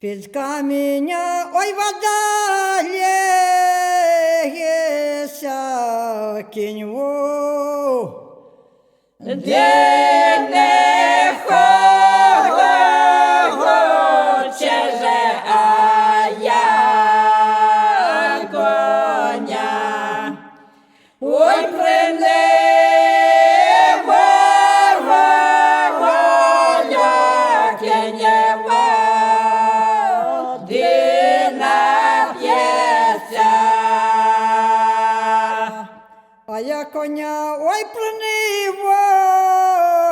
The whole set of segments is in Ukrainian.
Під каміння, ой, вода лється, кінь-ву. Де не хоче же, а я коня. Ой, воля, кінєва, води нап'ється. А я коня, ой,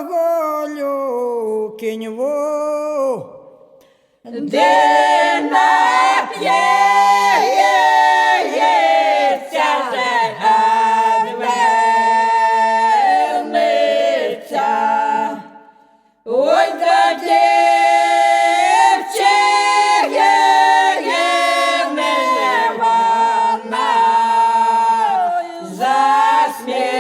волю, кінь-ву. Де нап'ється же, а вернеться. Ой, та дівчина вона засміється.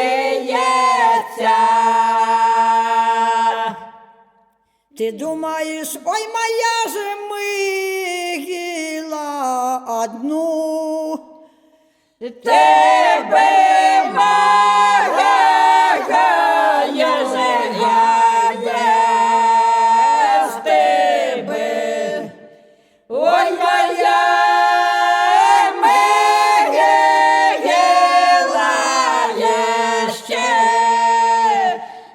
Ти думаєш, ой, моя же мигіла одну. Тебе магає же з тебе. Ой, моя мигіла ще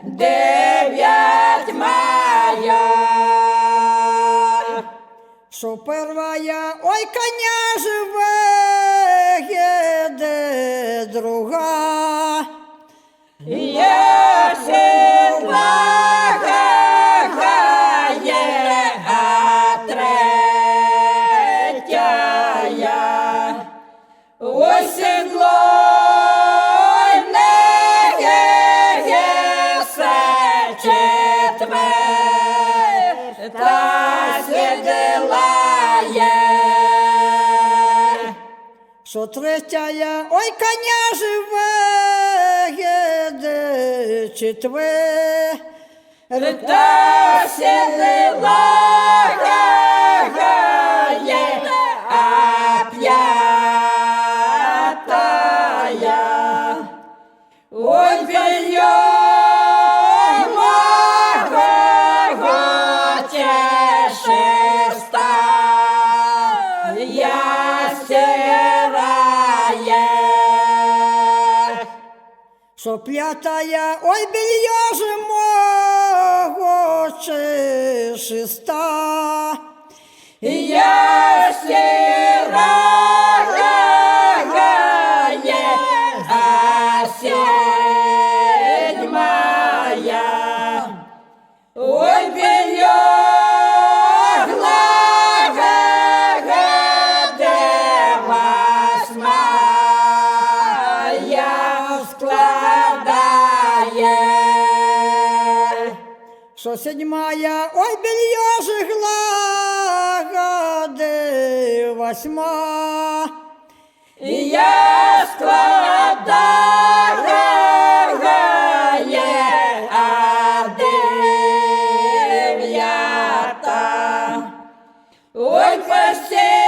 9 мая. Що первая, ой, коня живе, де друга. Я сідла а третя. Ой, сідло не четверта сідла. Що третя, ой, коня живе, де четверта сідла а п'ятая. Ой, белье що п'ятая, ой, белье же мого шеста. Я сирая, а седьмая. Ой, белье Що седьмая, ой, белье же глагоде восьма. Я складаю, а дев'ята. Ой, посей.